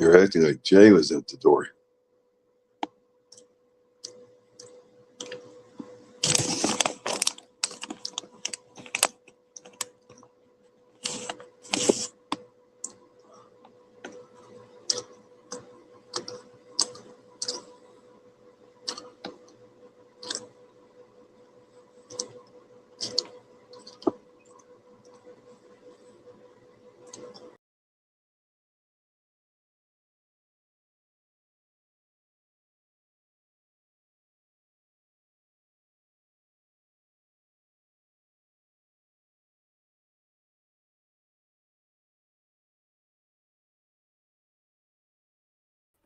You're acting like Jay was at the door.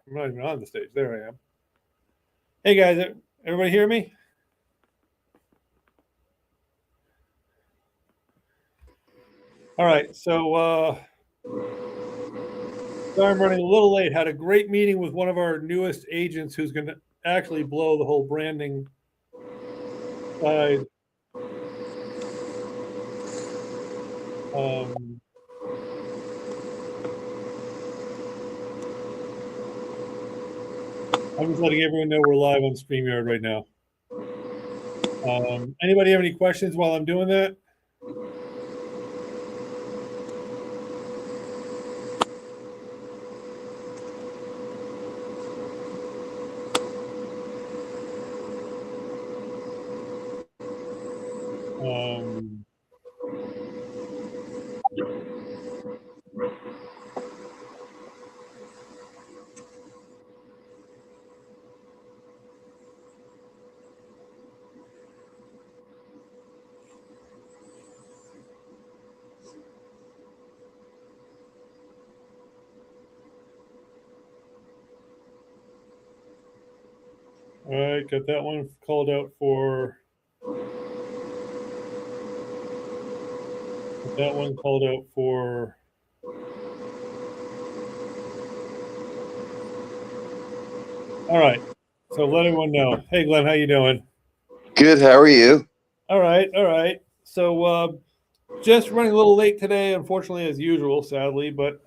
I'm not even on the stage. There I am. Hey guys, everybody hear me? All right, so sorry I'm running a little late. Had a great meeting with one of our newest agents who's going to actually blow the whole branding side. I'm just letting everyone know we're live on StreamYard right now. Anybody have any questions while I'm doing that? All right, got that one called out for. That one called out for. All right, so let everyone know. Hey, Glenn, how you doing? Good. How are you? All right. So just running a little late today, unfortunately, as usual, sadly. But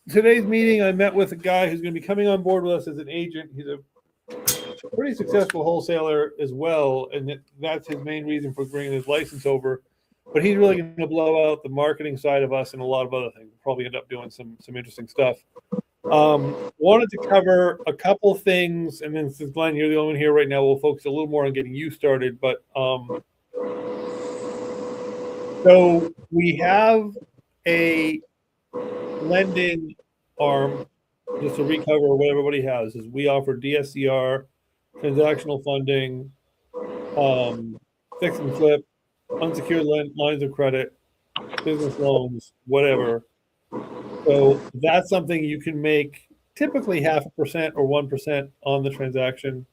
today's meeting, I met with a guy who's going to be coming on board with us as an agent. He's a pretty successful wholesaler as well, and that's his main reason for bringing his license over. But he's really going to blow out the marketing side of us and a lot of other things. We'll probably end up doing some interesting stuff. Wanted to cover a couple things, and then since Glenn, you're the only one here right now, we'll focus a little more on getting you started. But so we have a lending arm, just to recover what everybody has, is we offer DSCR, transactional funding, fix and flip, unsecured lines of credit, business loans, whatever. So that's something you can make typically 0.5% or 1% on the transaction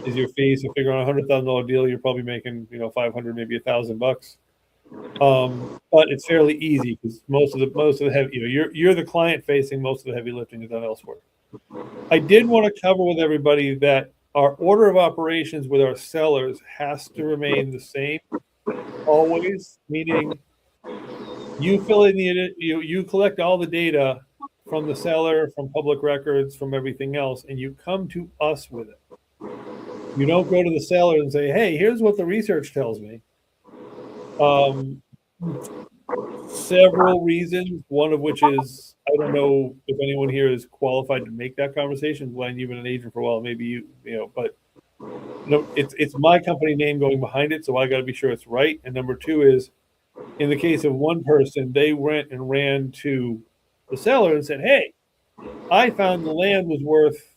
is your fee. So figure on $100,000 deal, you're probably making, 500, maybe $1,000. But it's fairly easy because most of the heavy, you're the client facing, most of the heavy lifting is done elsewhere. I did want to cover with everybody that our order of operations with our sellers has to remain the same always, meaning you fill in you collect all the data from the seller, from public records, from everything else, and you come to us with it. You don't go to the seller and say, hey, here's what the research tells me. Several reasons, one of which is, I don't know if anyone here is qualified to make that conversation. Glenn, you've been an agent for a while, maybe but it's my company name going behind it, so I got to be sure it's right. And number two is, in the case of one person, they went and ran to the seller and said, hey, I found the land was worth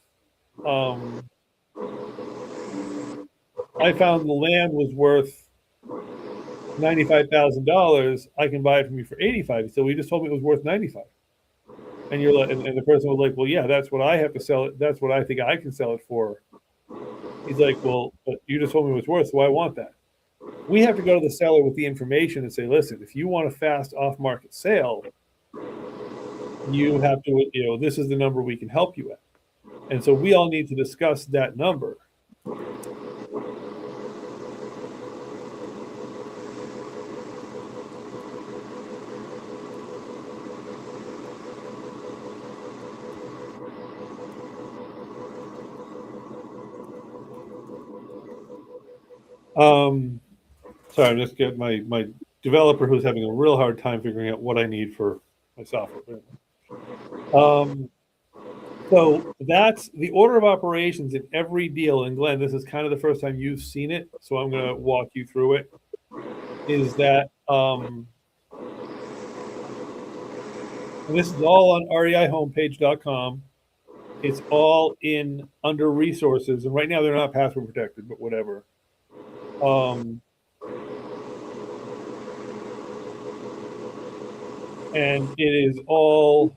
$95,000. I can buy it from you for $85,000. So he just told me it was worth $95,000. And you're like, and the person was like, well, yeah, that's what I have to sell it. That's what I think I can sell it for. He's like, well, but you just told me it was worth, so I want that. We have to go to the seller with the information and say, listen, if you want a fast off-market sale, you have to, this is the number we can help you at. And so we all need to discuss that number. Sorry, I'm just getting my developer who's having a real hard time figuring out what I need for my software. Um, so that's the order of operations in every deal. And Glenn, this is kind of the first time you've seen it, so I'm going to walk you through it. Is that and this is all on reihomepage.com. It's all in under resources, and right now they're not password protected, but whatever. And it is all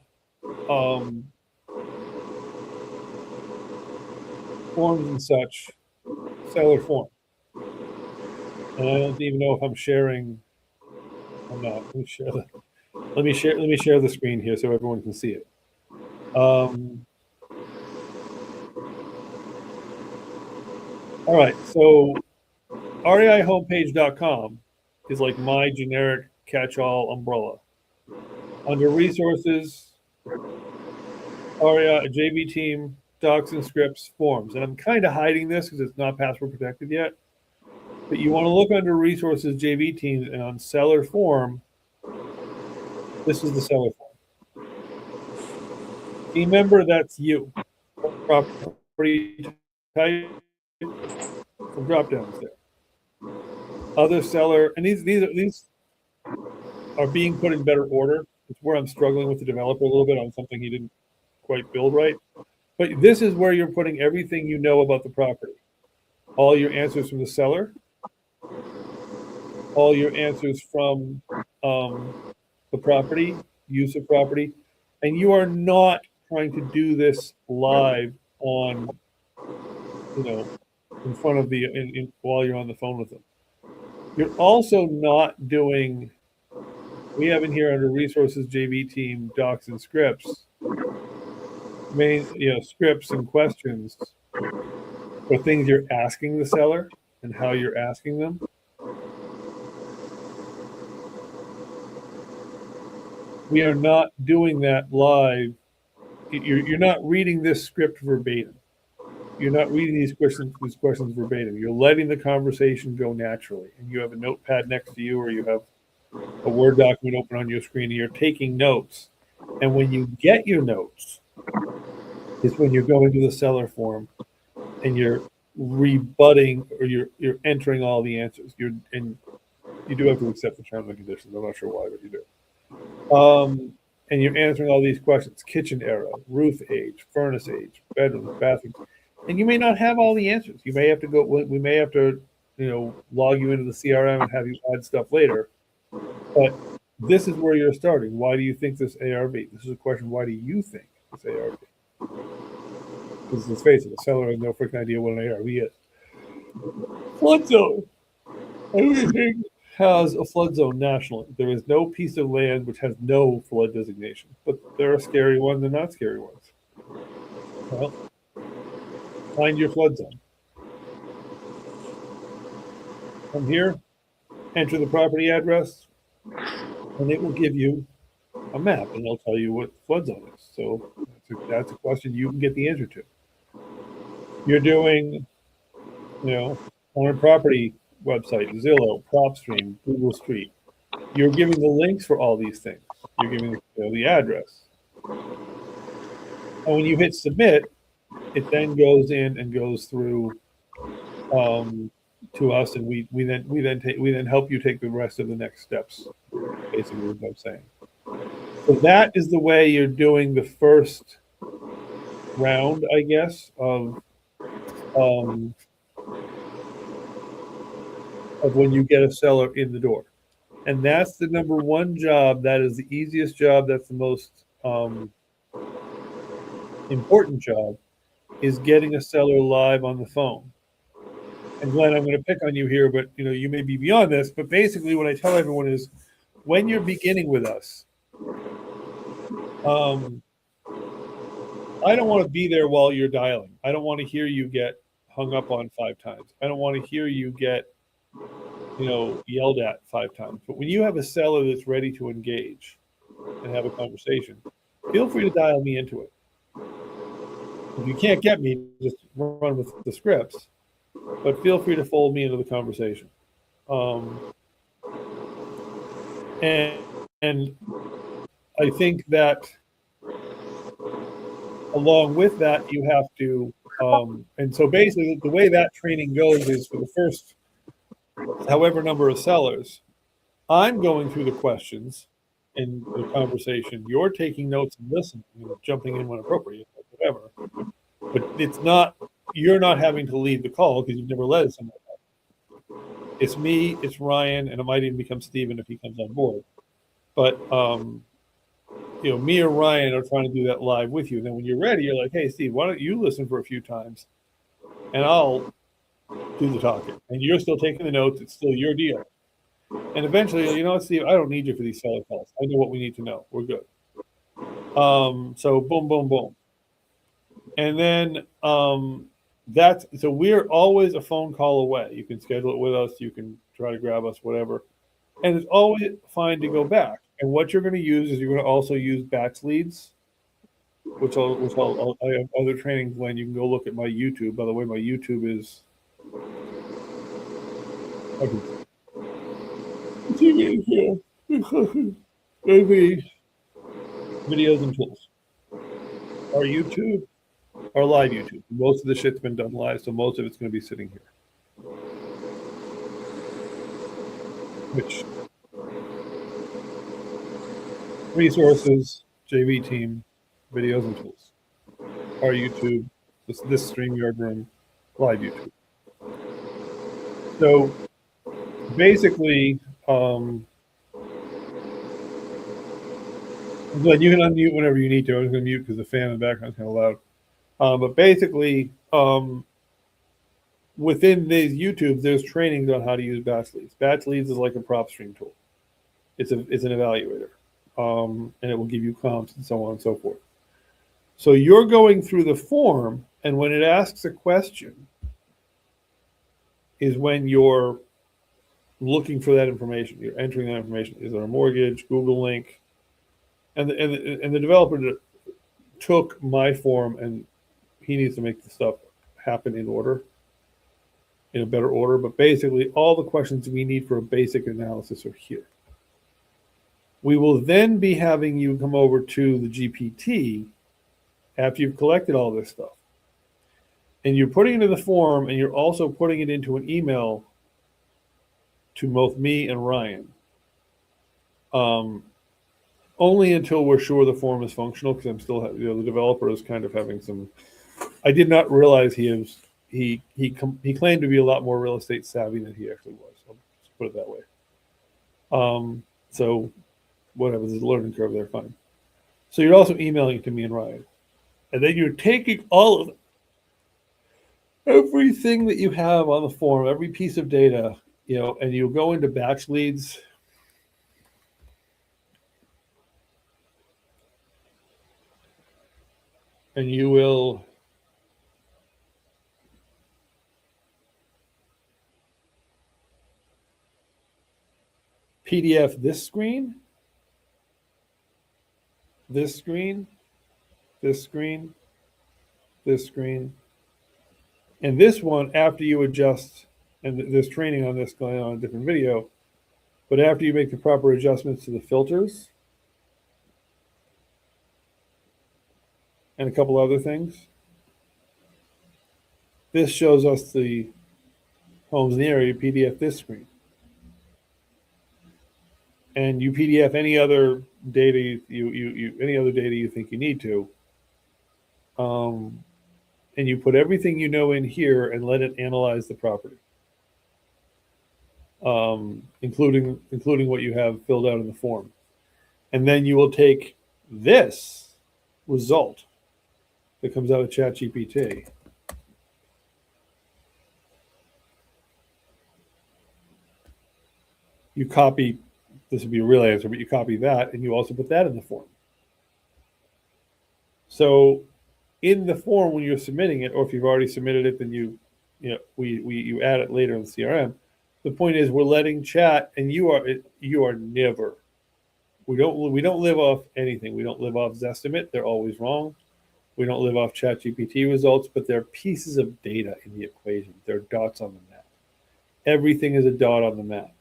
forms and such, seller form. And I don't even know if I'm sharing or not. Let me share the, let me share the screen here so everyone can see it. All right, so reihomepage.com is like my generic catch-all umbrella. Under resources, REI, JV team, docs and scripts, forms. And I'm kind of hiding this because it's not password protected yet. But you want to look under resources, JV teams, and on seller form, this is the seller form. Team member, that's you. Property type, some drop downs there. Other seller, and these are being put in better order. It's where I'm struggling with the developer a little bit on something he didn't quite build right. But this is where you're putting everything you know about the property. All your answers from the seller, all your answers from the property, use of property, and you are not trying to do this live on, in front of while you're on the phone with them. You're also not doing. We have in here under resources, JV team, docs and scripts, scripts and questions for things you're asking the seller and how you're asking them. We are not doing that live. You're not reading this script verbatim. You're not reading these questions verbatim. You're letting the conversation go naturally. And you have a notepad next to you, or you have a Word document open on your screen, and you're taking notes. And when you get your notes, is when you're going to the seller form and you're rebutting, or you're entering all the answers. And you do have to accept the terms and conditions. I'm not sure why, but you do. And you're answering all these questions: kitchen era, roof age, furnace age, bedrooms, bathrooms. And you may not have all the answers. You may have to go. We may have to, log you into the CRM and have you add stuff later. But this is where you're starting. Why do you think this ARV? This is a question. Why do you think this ARV? Because let's face it, the seller has no freaking idea what an ARV is. Flood zone. Everything has a flood zone nationally. There is no piece of land which has no flood designation. But there are scary ones and not scary ones. Well, find your flood zone. Come here, enter the property address, and it will give you a map, and it'll tell you what flood zone is. So that's a question you can get the answer to. You're doing, on a property website, Zillow, PropStream, Google Street. You're giving the links for all these things. You're giving the address. And when you hit submit, it then goes in and goes through to us, and we then help you take the rest of the next steps. Basically, what I'm saying. So that is the way you're doing the first round, I guess, of when you get a seller in the door. And that's the number one job. That is the easiest job. That's the most important job, is getting a seller live on the phone. And Glenn, I'm going to pick on you here, but you may be beyond this. But basically, what I tell everyone is, when you're beginning with us, I don't want to be there while you're dialing. I don't want to hear you get hung up on 5 times. I don't want to hear you get yelled at 5 times. But when you have a seller that's ready to engage and have a conversation, feel free to dial me into it. If you can't get me, just run with the scripts. but feel free to fold me into the conversation. And I think that along with that, you have to, and so basically the way that training goes is for the first however number of sellers, I'm going through the questions in the conversation. You're taking notes and listening and jumping in when appropriate, whatever. But it's not, you're not having to lead the call because you've never led someone. It's me, it's Ryan, and it might even become Steven if he comes on board. But me or Ryan are trying to do that live with you. And then when you're ready, you're like, hey, Steve, why don't you listen for a few times and I'll do the talking. And you're still taking the notes. It's still your deal. And eventually, you know what, Steve, I don't need you for these seller calls. I know what we need to know. We're good. So boom, boom, boom. And then so we're always a phone call away. You can schedule it with us. You can try to grab us, whatever. And it's always fine to go back. And what you're going to use is you're going to also use batch leads, which I have other trainings when you can go look at my YouTube. By the way, my YouTube is videos and tools. Our YouTube, our live YouTube. Most of the shit's been done live, so most of it's going to be sitting here. Which resources, JV team, videos and tools. Our YouTube, this StreamYard room, live YouTube. So basically, Glenn, you can unmute whenever you need to. I was going to mute because the fan in the background is kind of loud. But basically, within these YouTubes, there's trainings on how to use batch leads. Batch leads is like a prop stream tool. It's an evaluator, and it will give you comps and so on and so forth. So you're going through the form, and when it asks a question, is when you're looking for that information. You're entering that information. Is there a mortgage, Google link? And the developer took my form, and he needs to make the stuff happen in order, in a better order. But basically, all the questions we need for a basic analysis are here. We will then be having you come over to the GPT after you've collected all this stuff. And you're putting it in the form, and you're also putting it into an email to both me and Ryan. Only until we're sure the form is functional, because I'm still, the developer is kind of having some. I did not realize he claimed to be a lot more real estate savvy than he actually was. I'll just put it that way. So whatever, there's a learning curve there, fine. So you're also emailing it to me and Ryan, and then you're taking all of everything that you have on the form, every piece of data, and you go into batch leads. And you will PDF this screen, this screen, this screen, this screen, and this one after you adjust, and there's training on this going on a different video, but after you make the proper adjustments to the filters and a couple other things, this shows us the homes in the area. PDF this screen. And you PDF any other data any other data you think you need to, and you put everything you know in here and let it analyze the property, including what you have filled out in the form, and then you will take this result that comes out of ChatGPT. You copy. This would be a real answer, but you copy that, and you also put that in the form. So in the form, when you're submitting it, or if you've already submitted it, then you add it later in the CRM. The point is, we're letting chat, and you are we don't live off anything. We don't live off Zestimate. They're always wrong. We don't live off ChatGPT results, but they're pieces of data in the equation. They're dots on the map. Everything is a dot on the map.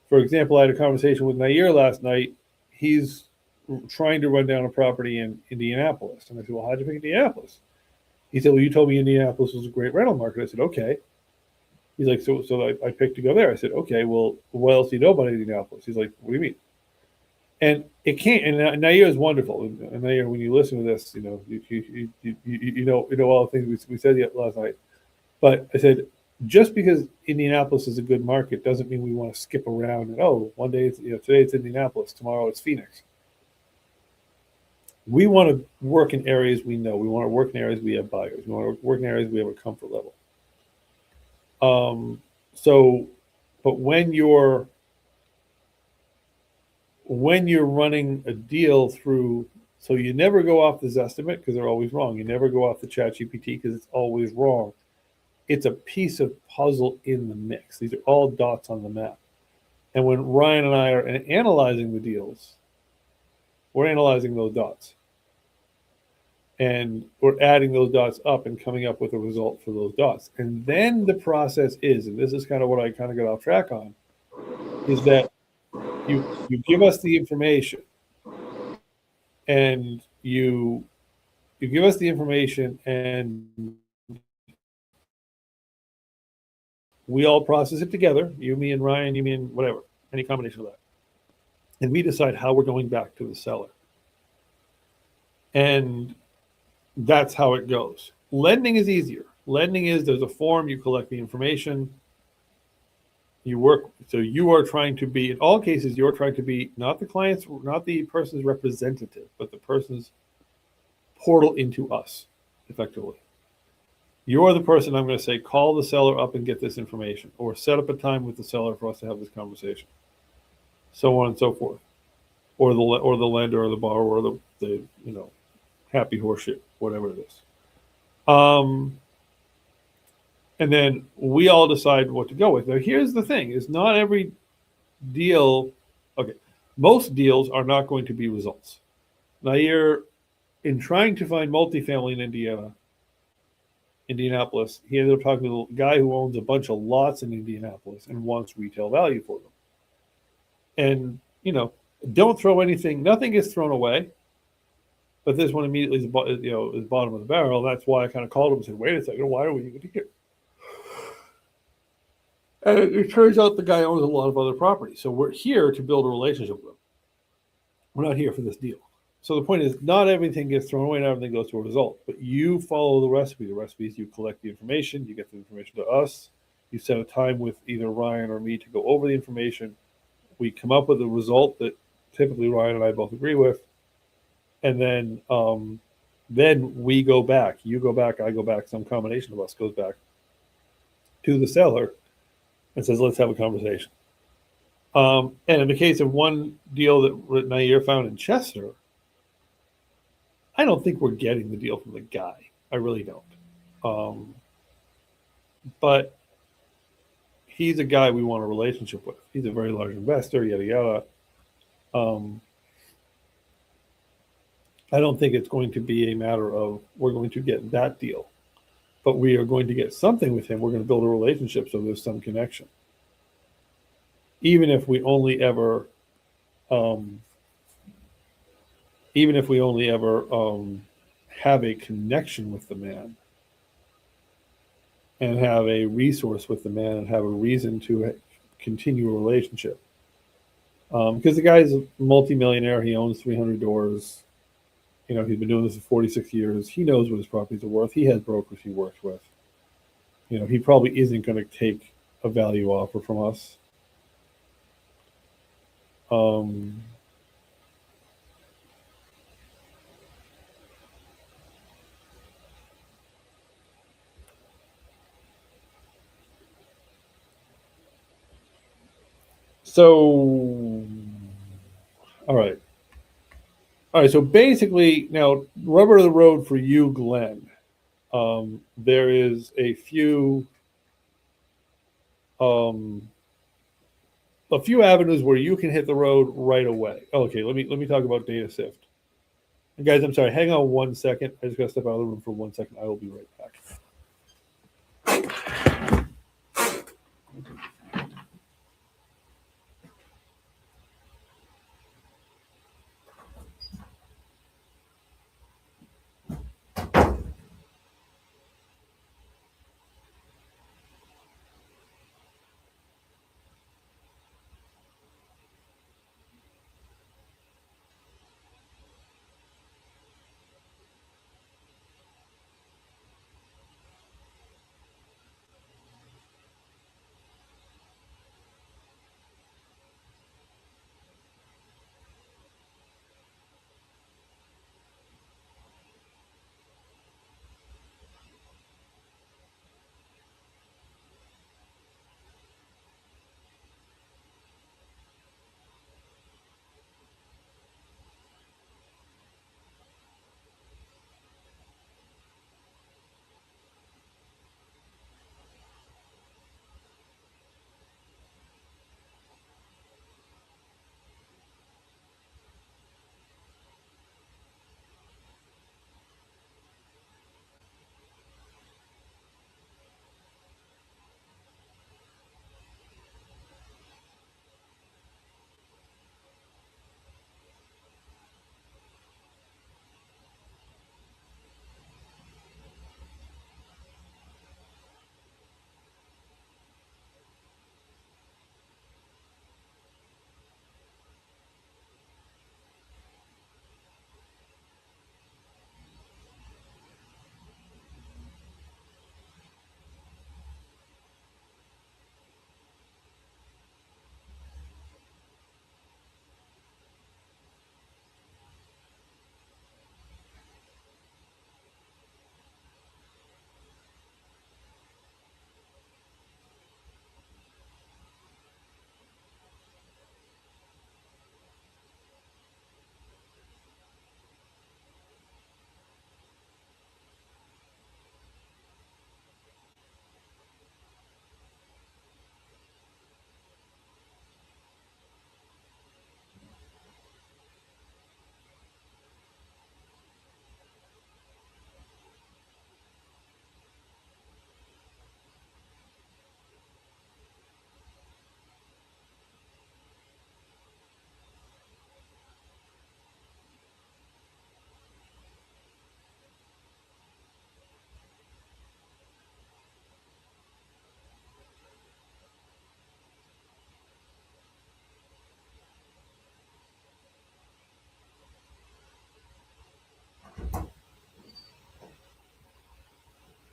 For example, I had a conversation with Nair last night. He's trying to run down a property in Indianapolis. And I said, well, how'd you pick Indianapolis? He said, well, you told me Indianapolis was a great rental market. I said, okay. He's like, so I picked to go there. I said, okay, well, what else do you know about Indianapolis? He's like, what do you mean? And it can't. And Nair is wonderful. And Nair, when you listen to this, you know all the things we said last night. But I said, just because Indianapolis is a good market doesn't mean we want to skip around and one day today it's Indianapolis, tomorrow it's Phoenix. We want to work in areas we know. We want to work in areas we have buyers. We want to work in areas we have a comfort level. But when you're running a deal through, so you never go off the Zestimate because they're always wrong. You never go off the ChatGPT because it's always wrong. It's a piece of puzzle in the mix. These are all dots on the map. And when Ryan and I are analyzing the deals, we're analyzing those dots. And we're adding those dots up and coming up with a result for those dots. And then the process is, and this is kind of what I kind of got off track on, is that you give us the information and you give us the information and we all process it together, you, me, and Ryan, you, me, and whatever, any combination of that. And we decide how we're going back to the seller. And that's how it goes. Lending is easier. Lending is there's a form, you collect the information, you work. So you are trying to be, in all cases, you're trying to be not the client's, not the person's representative, but the person's portal into us, effectively. You're the person I'm going to say, call the seller up and get this information, or set up a time with the seller for us to have this conversation, so on and so forth, or the lender or the borrower or the happy horseshit, whatever it is. And then we all decide what to go with. Now, here's the thing: is not every deal. Okay, most deals are not going to be results. Now, you're in trying to find multifamily in Indianapolis, he ended up talking to the guy who owns a bunch of lots in Indianapolis and wants retail value for them. And, don't throw anything, nothing gets thrown away. But this one immediately is bottom of the barrel. That's why I kind of called him and said, wait a second, why are we even here? And it turns out the guy owns a lot of other properties. So we're here to build a relationship with him. We're not here for this deal. So the point is, not everything gets thrown away, not everything goes to a result, but you follow the recipe. The recipe is you collect the information, you get the information to us, you set a time with either Ryan or me to go over the information. We come up with a result that typically Ryan and I both agree with, and then we go back. You go back, I go back, some combination of us goes back to the seller and says, let's have a conversation. And in the case of one deal that Nair found in Chester, I don't think we're getting the deal from the guy. I really don't. But he's a guy we want a relationship with. He's a very large investor, yada, yada. I don't think it's going to be a matter of we're going to get that deal, but we are going to get something with him. We're going to build a relationship so there's some connection. Even if we only ever have a connection with the man and have a resource with the man and have a reason to continue a relationship. Because the guy's a multimillionaire. He owns 300 doors. He's been doing this for 46 years. He knows what his properties are worth. He has brokers he works with. He probably isn't going to take a value offer from us. So, all right. So basically, now rubber to the road for you, Glenn. There is a few avenues where you can hit the road right away. Okay, let me talk about Data Sift. And guys, I'm sorry. Hang on 1 second. I just got to step out of the room for 1 second. I will be right back.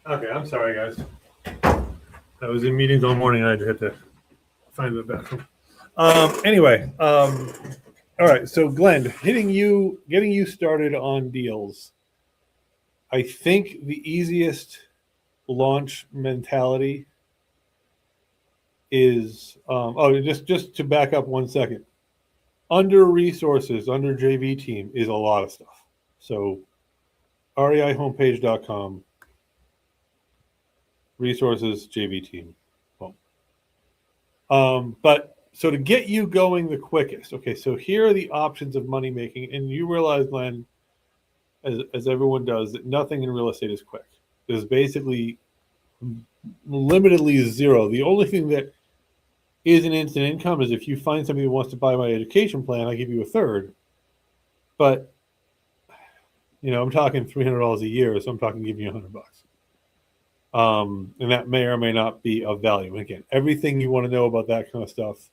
Okay, I'm sorry, guys. I was in meetings all morning. I had to find the bathroom. Anyway, all right. So, Glenn, getting you started on deals. I think the easiest launch mentality is just to back up 1 second. Under resources, under JV team is a lot of stuff. So, reihomepage.com, resources, JV team. But so to get you going the quickest, okay, so here are the options of money making. And you realize, Glenn, as everyone does, that nothing in real estate is quick. There's basically limitedly zero. The only thing that is an instant income is if you find somebody who wants to buy my education plan, I give you a third. But I'm talking $300 a year, so I'm talking giving you $100. And that may or may not be of value. And again, everything you want to know about that kind of stuff,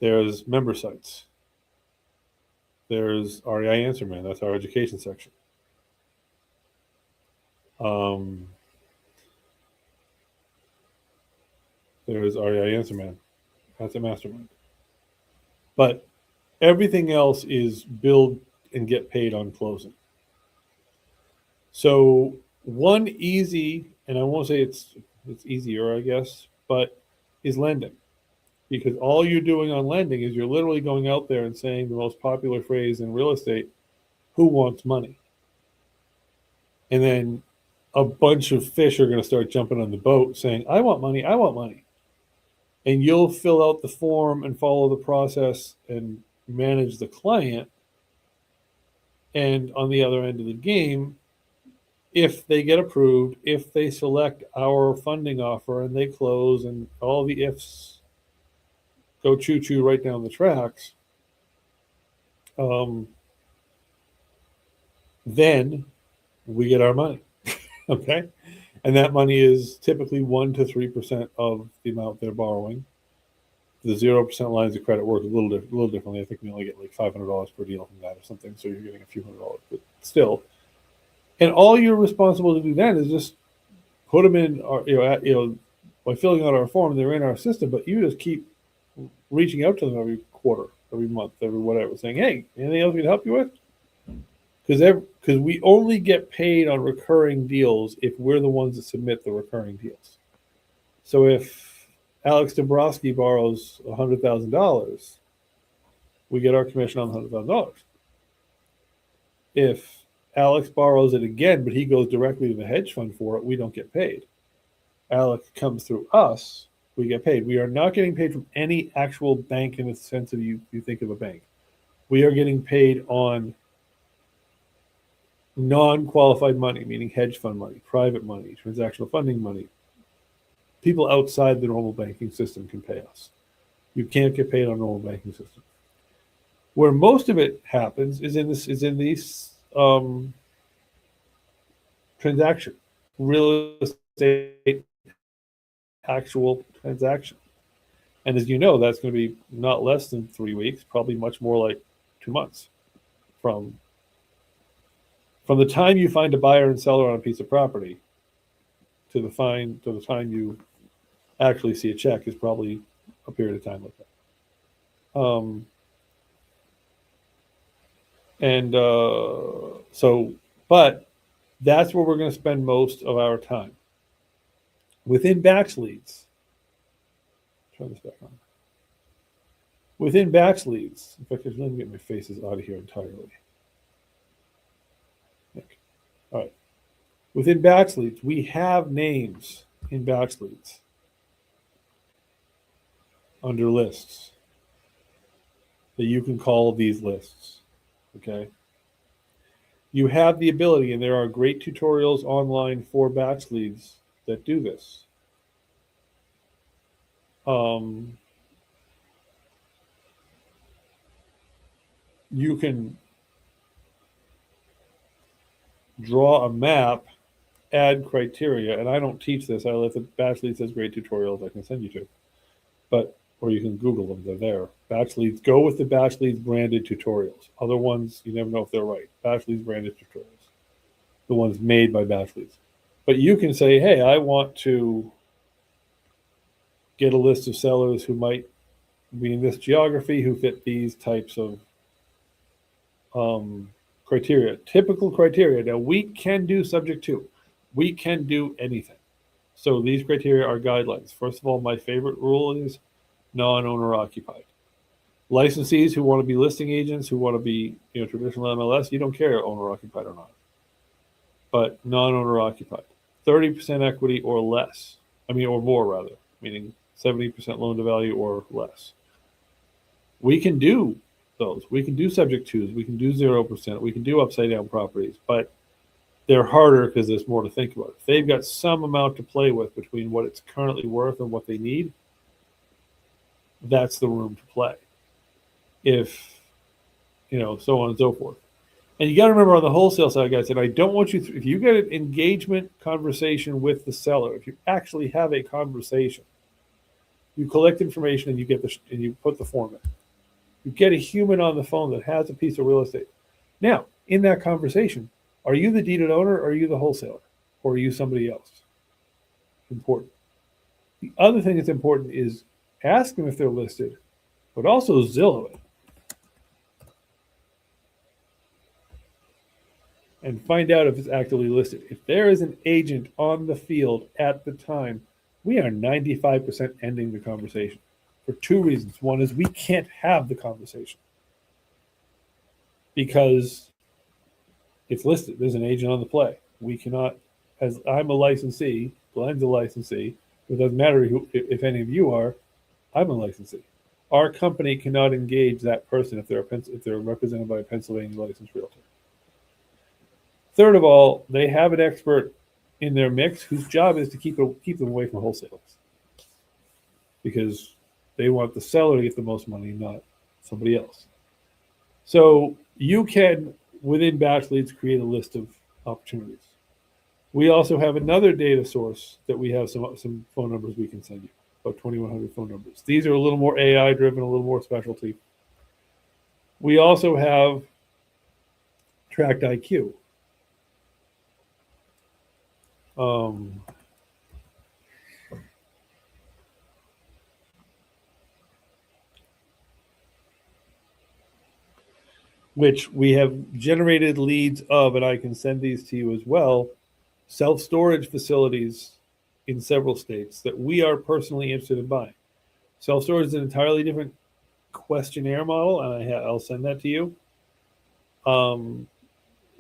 there's member sites. There's REI Answer Man. That's our education section. There's REI Answer Man. That's a mastermind. But everything else is build and get paid on closing. So one easy, and I won't say it's easier, I guess, but is lending. Because all you're doing on lending is you're literally going out there and saying the most popular phrase in real estate, who wants money? And then a bunch of fish are going to start jumping on the boat saying, I want money, I want money. And you'll fill out the form and follow the process and manage the client. And on the other end of the game, if they get approved, if they select our funding offer and they close and all the ifs go choo choo right down the tracks, then we get our money. Okay. And that money is typically 1 to 3% of the amount they're borrowing. The 0% lines of credit work a little differently. I think we only get like $500 per deal from that or something. So you're getting a few $100s, but still. And all you're responsible to do then is just put them in, by filling out our form, they're in our system, but you just keep reaching out to them every quarter, every month, every whatever, saying, hey, anything else we can help you with? Because we only get paid on recurring deals if we're the ones that submit the recurring deals. So if Alex Dombrowski borrows $100,000, we get our commission on the $100,000. If Alex borrows it again, but he goes directly to the hedge fund for it, we don't get paid. Alex comes through us, we get paid. We are not getting paid from any actual bank in the sense of you think of a bank. We are getting paid on non-qualified money, meaning hedge fund money, private money, transactional funding money. People outside the normal banking system can pay us. You can't get paid on normal banking system. Where most of it happens is in these transaction, real estate, actual transaction. And as you know, that's going to be not less than 3 weeks, probably much more like 2 months from the time you find a buyer and seller on a piece of property to the time you actually see a check is probably a period of time like that. But that's where we're going to spend most of our time. Within batch leads, turn this back on. Within batch leads, in fact, let me get my faces out of here entirely. All right. Within batch leads, we have names in batch leads under lists that you can call these lists. Okay. You have the ability, and there are great tutorials online for batch leads that do this. You can draw a map, add criteria, and I don't teach this. I let the batch leads has great tutorials I can send you to, or you can Google them. They're there. Batch leads, go with the batch leads branded tutorials. Other ones, you never know if they're right. Batch leads branded tutorials, the ones made by batch leads. But you can say, hey, I want to get a list of sellers who might be in this geography, who fit these types of criteria, typical criteria. Now, we can do subject to. We can do anything. So these criteria are guidelines. First of all, my favorite rule is non-owner occupied. Licensees who want to be listing agents, who want to be traditional MLS, you don't care owner occupied or not. But non-owner occupied. 30% equity or less. Or more rather, meaning 70% loan to value or less. We can do those. We can do subject twos. We can do 0%. We can do upside down properties, but they're harder because there's more to think about. If they've got some amount to play with between what it's currently worth and what they need, that's the room to play. If, so on and so forth. And you got to remember on the wholesale side, guys, and I don't want you, if you get an engagement conversation with the seller, if you actually have a conversation, you collect information and you put the form in. You get a human on the phone that has a piece of real estate. Now, in that conversation, are you the deeded owner or are you the wholesaler? Or are you somebody else? Important. The other thing that's important is ask them if they're listed, but also Zillow it. And find out if it's actively listed. If there is an agent on the field at the time, we are 95% ending the conversation for two reasons. One is we can't have the conversation because it's listed. There's an agent on the play. We cannot, as I'm a licensee, Glenn's a licensee. It doesn't matter if any of you are, I'm a licensee. Our company cannot engage that person if they're represented by a Pennsylvania licensed realtor. Third of all, they have an expert in their mix whose job is to keep them away from wholesalers, because they want the seller to get the most money, not somebody else. So you can, within Batch Leads, create a list of opportunities. We also have another data source that we have some phone numbers we can send you, about 2,100 phone numbers. These are a little more AI driven, a little more specialty. We also have Tracked IQ. Which we have generated leads of, and I can send these to you as well, self-storage facilities in several states that we are personally interested in buying. Self-storage is an entirely different questionnaire model, and I'll send that to you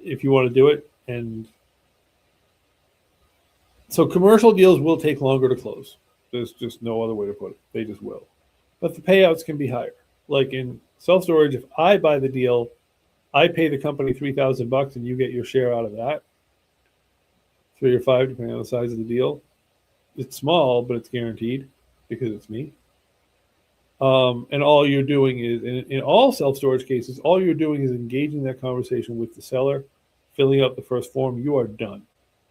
if you want to do it. And so commercial deals will take longer to close. There's just no other way to put it. They just will. But the payouts can be higher. Like in self-storage, if I buy the deal, I pay the company $3,000 and you get your share out of that. 3 or 5, depending on the size of the deal. It's small, but it's guaranteed because it's me. And all you're doing is, in all self-storage cases, all you're doing is engaging that conversation with the seller, filling out the first form. You are done.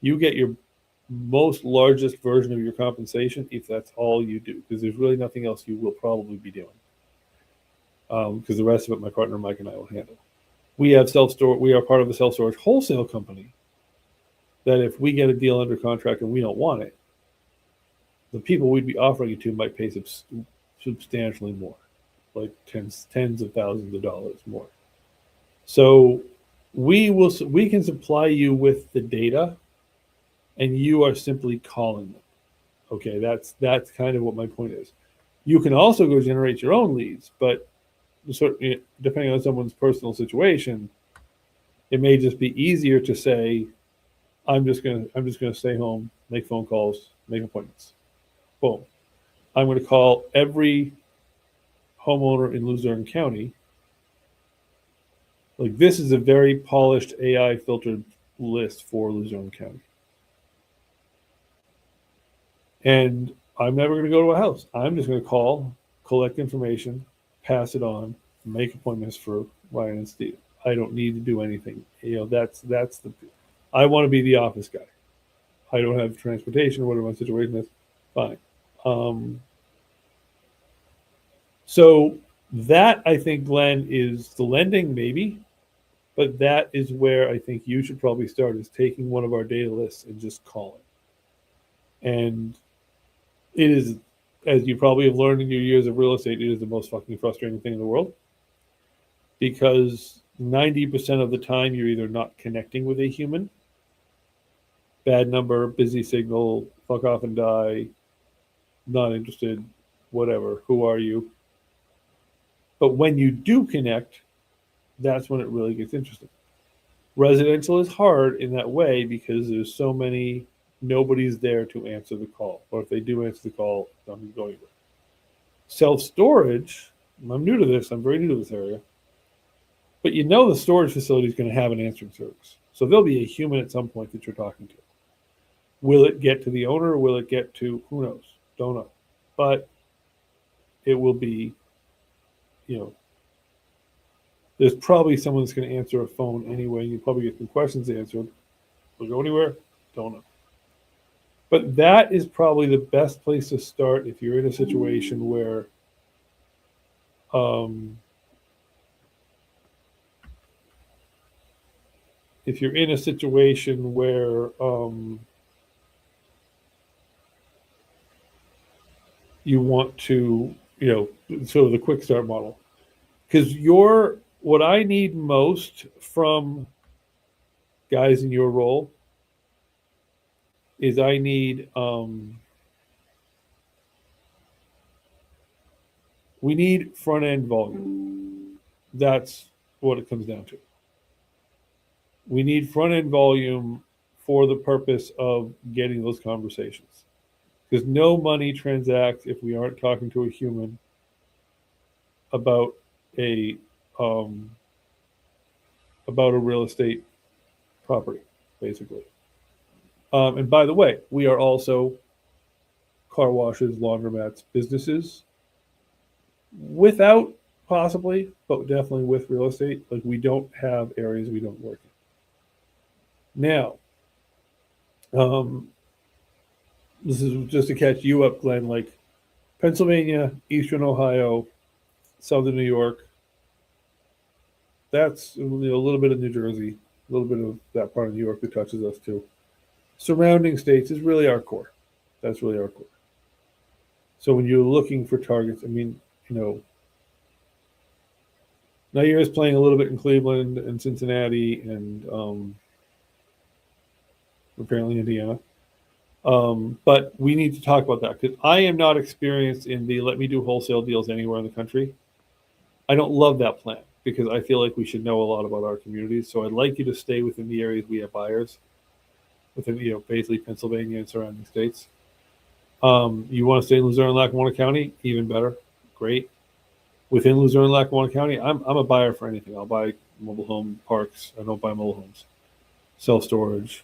You get your most largest version of your compensation if that's all you do, because there's really nothing else you will probably be doing. Because the rest of it, my partner Mike and I will handle. We have we are part of a self-storage wholesale company that if we get a deal under contract and we don't want it, the people we'd be offering it to might pay substantially more, like tens of thousands of dollars more. So we can supply you with the data, and you are simply calling them. Okay, that's kind of what my point is. You can also go generate your own leads, but depending on someone's personal situation, it may just be easier to say, I'm just gonna stay home, make phone calls, make appointments. Boom. I'm going to call every homeowner in Luzerne County. Like, this is a very polished AI filtered list for Luzerne County. And I'm never going to go to a house. I'm just going to call, collect information, pass it on, make appointments for Ryan and Steve. I don't need to do anything. That's I want to be the office guy. I don't have transportation or whatever my situation is. Fine. So that, I think, Glenn, is the lending, maybe, but that is where I think you should probably start, is taking one of our data lists and just calling. And it is, as you probably have learned in your years of real estate, it is the most fucking frustrating thing in the world, because 90% of the time you're either not connecting with a human, bad number, busy signal, fuck off and die, not interested, whatever, who are you? But when you do connect, that's when it really gets interesting. Residential is hard in that way because there's so many, nobody's there to answer the call. Or if they do answer the call, nothing's going anywhere. Self-storage, I'm new to this, I'm very new to this area, but the storage facility is going to have an answering service. So there'll be a human at some point that you're talking to. Will it get to the owner, or will it get to, who knows? Don't know. But it will be, there's probably someone that's going to answer a phone anyway. You probably get some questions answered. Will it go anywhere? Don't know. But that is probably the best place to start if you're in a situation where you want to, sort of the quick start model. Because what I need most from guys in your role is I need, we need front end volume. That's what it comes down to. We need front end volume for the purpose of getting those conversations. Because no money transacts if we aren't talking to a human about a real estate property. basically. And by the way, we are also car washes, laundromats, businesses without possibly, but definitely with real estate. Like we don't have areas we don't work in. Now, this is just to catch you up, Glenn. Like Pennsylvania, Eastern Ohio, Southern New York. That's a little bit of New Jersey, a little bit of that part of New York that touches us too. Surrounding states is really our core. That's really our core. So when you're looking for targets, I mean, Nair is playing a little bit in Cleveland and Cincinnati and apparently Indiana. But we need to talk about that because I am not experienced in the let me do wholesale deals anywhere in the country. I don't love that plan because I feel like we should know a lot about our communities. So I'd like you to stay within the areas we have buyers, within basically Pennsylvania and surrounding states. You want to stay in Luzerne and Lackawanna County, even better, great. Within Luzerne and Lackawanna County, I'm a buyer for anything. I'll buy mobile home parks. I don't buy mobile homes, self storage,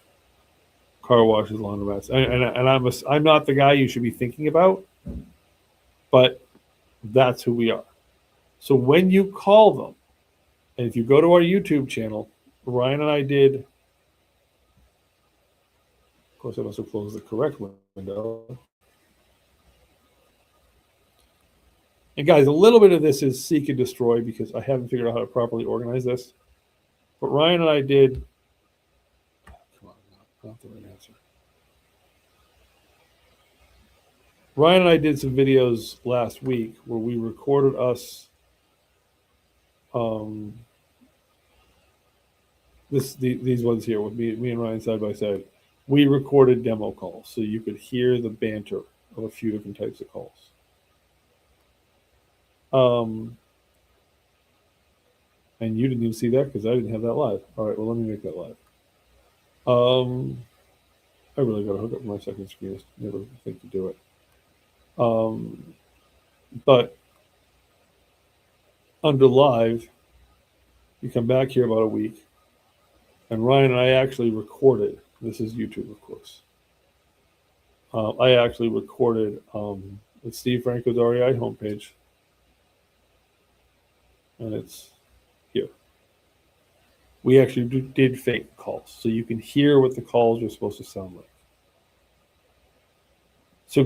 car washes, laundromats, and I'm not the guy you should be thinking about, but that's who we are. So when you call them, and if you go to our YouTube channel, Ryan and I did. Of course, I must have closed the correct window. And guys, a little bit of this is seek and destroy because I haven't figured out how to properly organize this. But Ryan and I did. Come on, not the right answer. Ryan and I did some videos last week where we recorded us. These ones here with me and Ryan side by side. We recorded demo calls so you could hear the banter of a few different types of calls. And you didn't even see that because I didn't have that live. All right, well, let me make that live. I really got to hook up my second screen. I never think to do it. But under live, you come back here about a week, and Ryan and I actually recorded. This is YouTube, of course. I actually recorded the Steve Franco's REI homepage, and it's here. We actually did fake calls, so you can hear what the calls are supposed to sound like. So,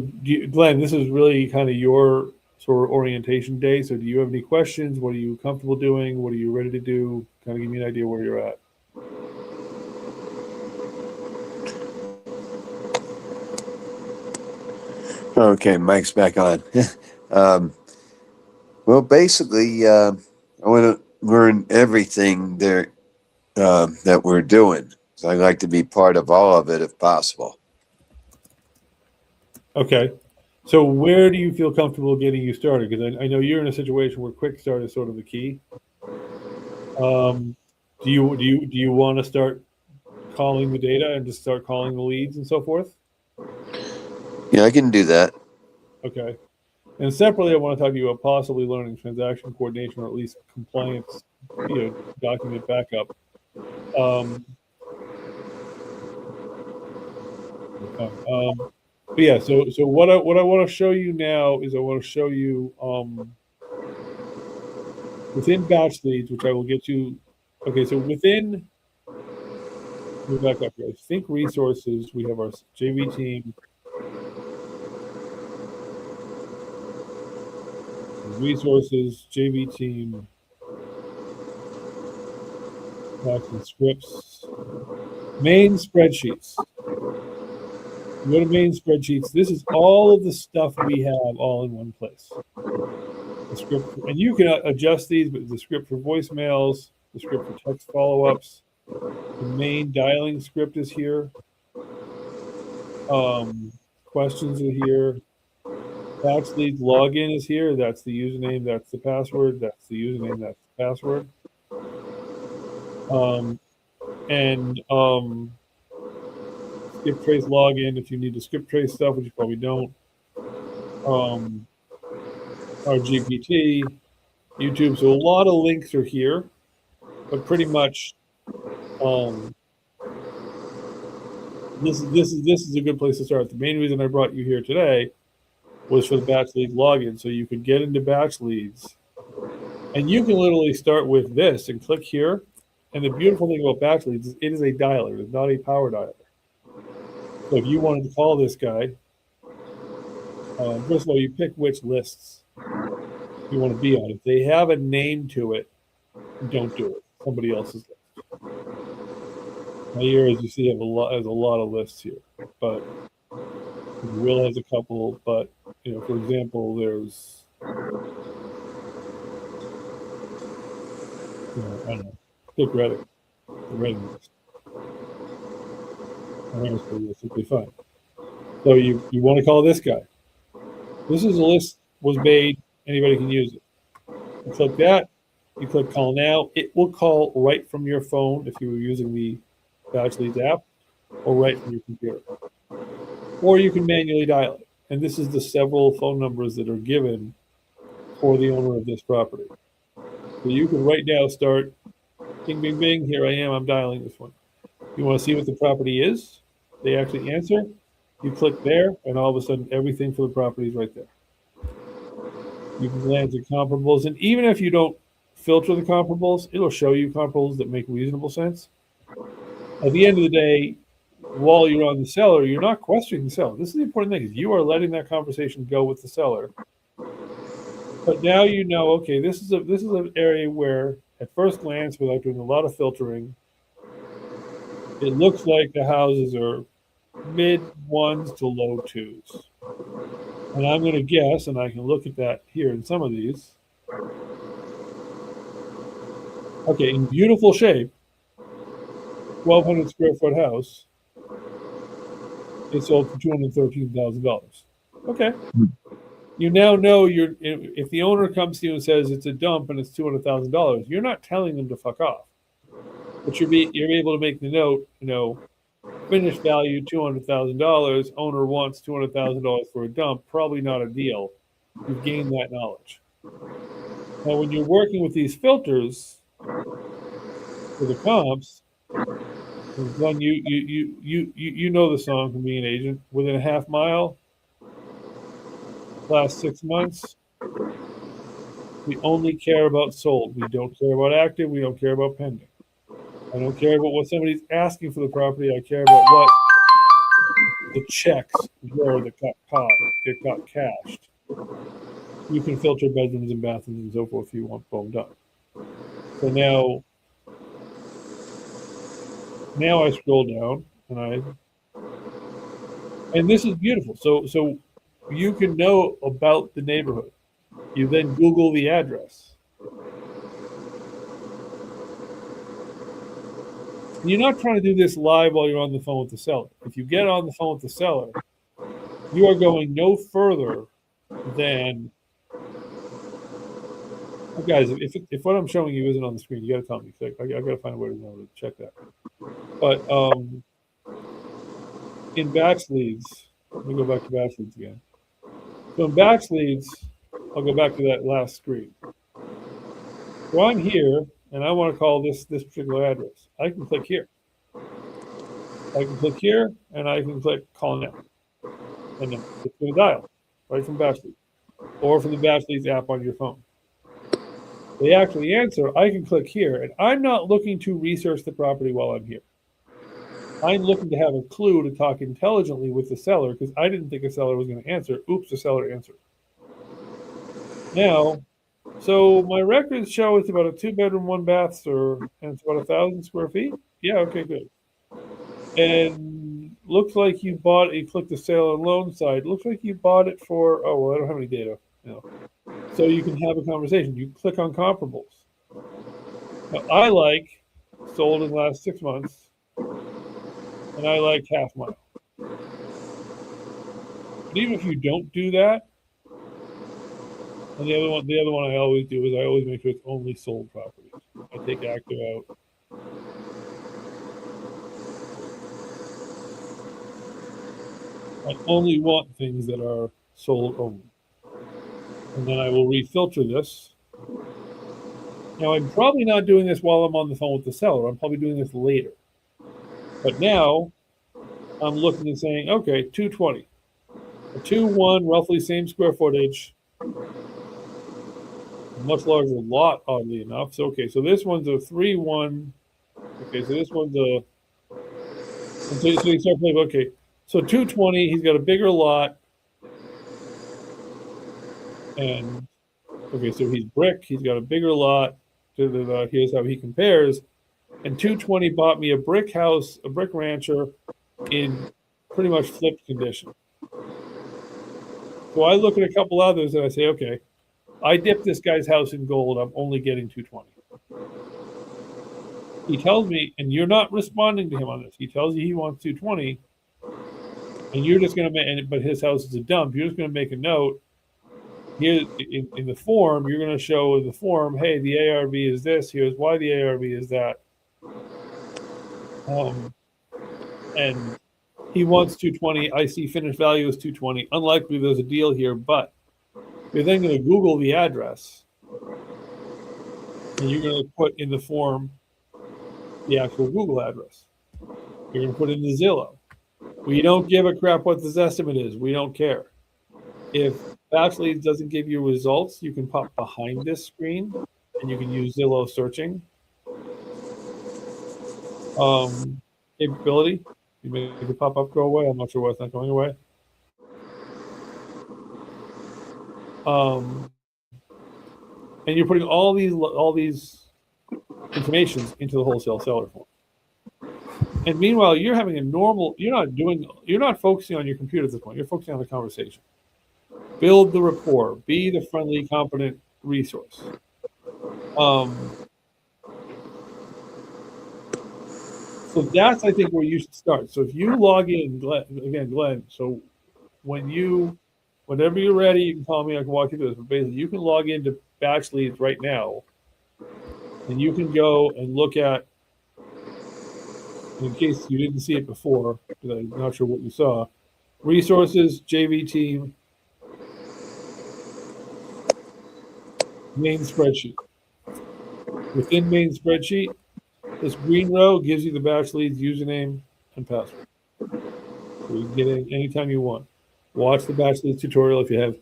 Glenn, this is really kind of your sort of orientation day. So do you have any questions? What are you comfortable doing? What are you ready to do? Kind of give me an idea where you're at. Okay, Mike's back on. Well, basically, I want to learn everything there that we're doing. So I'd like to be part of all of it if possible. Okay. So where do you feel comfortable getting you started? Because I know you're in a situation where quick start is sort of the key. Do you want to start calling the data and just start calling the leads and so forth? Yeah, I can do that. Okay. And separately, I want to talk to you about possibly learning transaction coordination or at least compliance, document backup. But yeah, so what I want to show you now is I want to show you within batch leads, which I will get you. Okay, so within, let me back up here. Think resources. We have our JV team. Resources, JV team, facts and scripts, main spreadsheets. You go to main spreadsheets. This is all of the stuff we have all in one place. The script, and you can adjust these, but the script for voicemails, the script for text follow-ups, the main dialing script is here. Questions are here. Batch leads login is here. That's the username. That's the password. That's the username. That's the password. Skip trace login if you need to skip trace stuff, which you probably don't. Our GPT, YouTube. So a lot of links are here, but pretty much This is a good place to start. The main reason I brought you here today was for the Batch Leads login, so you could get into Batch Leads, and you can literally start with this and click here. And the beautiful thing about Batch Leads is it is a dialer; it's not a power dialer. So if you wanted to call this guy, first of all, you pick which lists you want to be on. If they have a name to it, don't do it. Somebody else's list. Now here, as you see, have has a lot of lists here, but Will has a couple. But for example, there's I don't know, pick Reddit, the Reddit list. Honestly, this would be fine. So you want to call this guy. This is a list was made. Anybody can use it. You click that. You click call now. It will call right from your phone if you were using the Batch Leads app, or right from your computer. Or you can manually dial it. And this is the several phone numbers that are given for the owner of this property. So you can right now start, bing, bing, bing, here I am, I'm dialing this one. You want to see what the property is? They actually answer. You click there, and all of a sudden, everything for the property is right there. You can glance at comparables, and even if you don't filter the comparables, it'll show you comparables that make reasonable sense. At the end of the day, while you're on the seller, you're not questioning the seller. This is the important thing: is you are letting that conversation go with the seller. But now you know, okay, this is an area where, at first glance, without doing a lot of filtering, it looks like the houses are mid ones to low twos. And I'm going to guess, and I can look at that here in some of these. Okay, in beautiful shape, 1,200 square foot house. It sold for $213,000. Okay. You now know if the owner comes to you and says it's a dump and it's $200,000, you're not telling them to fuck off. But you're able to make the note, finished value $200,000. Owner wants $200,000 for a dump. Probably not a deal. You've gained that knowledge. Now, when you're working with these filters for the comps, Glenn, you know the song from being an agent. Within a half mile, last 6 months, we only care about sold. We don't care about active. We don't care about pending. I don't care about what somebody's asking for the property. I care about what the checks were that got cashed. You can filter bedrooms and bathrooms and so forth if you want boom done. So now I scroll down and this is beautiful. So you can know about the neighborhood. You then Google the address. And you're not trying to do this live while you're on the phone with the seller. If you get on the phone with the seller, you are going no further than. Oh, guys, if what I'm showing you isn't on the screen, you got to tell me. I got to find a way to check that. But in Batch Leads, let me go back to Batch Leads again. So in Batch Leads, I'll go back to that last screen. So I'm here, and I want to call this particular address. I can click here. I can click here, and I can click call now. And then it's going to dial right from Batch Leads or from the Batch Leads app on your phone. They actually answer. I can click here, and I'm not looking to research the property while I'm here. I'm looking to have a clue to talk intelligently with the seller because I didn't think a seller was going to answer. Oops, the seller answered. Now, so my records show it's about a 2-bedroom, 1-bath, and it's about 1,000 square feet. Yeah, okay, good. And looks like you bought. You click the sale and loan side. Looks like you bought it for. Oh well, I don't have any data. So you can have a conversation. You click on comparables. Now, I like sold in the last 6 months, and I like half mile. But even if you don't do that, and the other one I always do is I always make sure it's only sold properties. I take active out. I only want things that are sold only. And then I will refilter this. Now, I'm probably not doing this while I'm on the phone with the seller. I'm probably doing this later. But now, I'm looking and saying, okay, 220. A 2-1, roughly same square footage, much larger lot, oddly enough. So, okay, so this one's a 3-1. Okay, so this one's a, and so you start playing, okay, so 220, he's got a bigger lot, and okay, so he's brick, he's got a bigger lot. Here's how he compares. And 220 bought me a brick house, a brick rancher in pretty much flipped condition. So I look at a couple others and I say, okay, I dipped this guy's house in gold. I'm only getting 220. He tells me, and you're not responding to him on this. He tells you he wants 220, and you're just going to make, but his house is a dump. You're just going to make a note here in the form. You're going to show in the form, hey, the ARV is this. Here's why the ARV is that. And he wants 220. I see finished value is 220. Unlikely there's a deal here, but you're then going to Google the address, and you're going to put in the form the actual Google address. You're going to put in the Zillow. We don't give a crap what this estimate is. We don't care. If Batchleads doesn't give you results, you can pop behind this screen, and you can use Zillow searching capability. You make the pop-up go away. I'm not sure why it's not going away. And you're putting all these informations into the wholesale seller form. And meanwhile, you're having a normal. You're not focusing on your computer at this point. You're focusing on the conversation. Build the rapport. Be the friendly, competent resource. So that's, I think, where you should start. So if you log in, Glenn, so whenever you're ready, you can call me. I can walk you through this. But basically, you can log into Batch Leads right now, and you can go and look at, in case you didn't see it before, because I'm not sure what you saw, resources, JV team, main spreadsheet. Within main spreadsheet, this green row gives you the Batch Leads username and password. So you can get in anytime you want. Watch the Batch Leads tutorial if you have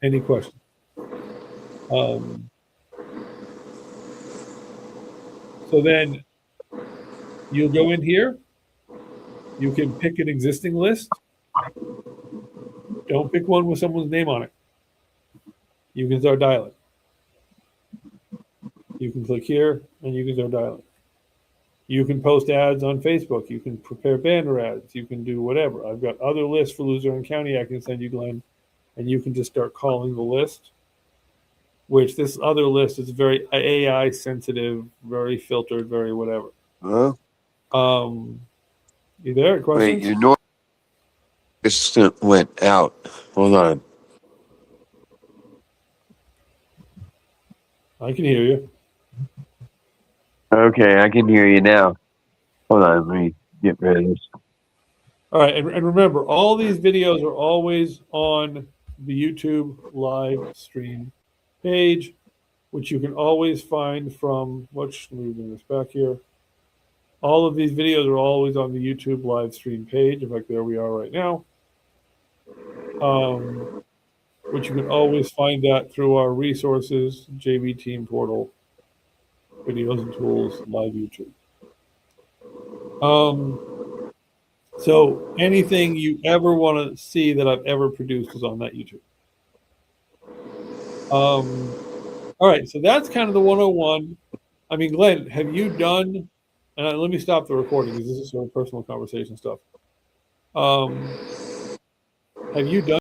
any questions. So then you'll go in here. You can pick an existing list. Don't pick one with someone's name on it. You can start dialing. You can click here and you can start dialing. You can post ads on Facebook. You can prepare banner ads. You can do whatever. I've got other lists for Luzerne County I can send you, Glenn, and you can just start calling the list, which this other list is very AI sensitive, very filtered, very whatever. Huh? You there? Questions? Wait, your noise assistant went out. Hold on. I can hear you. Okay, I can hear you now. Hold on, let me get rid of this. All right, and remember, all these videos are always on the YouTube live stream page, which you can always find from, let me bring this back here. All of these videos are always on the YouTube live stream page. In fact, there we are right now. Which you can always find that through our resources, JV Team portal, videos and tools, live YouTube. So anything you ever want to see that I've ever produced is on that YouTube. All right, so that's kind of the 101. I mean, Glenn, have you done, and let me stop the recording because this is sort of personal conversation stuff. Have you done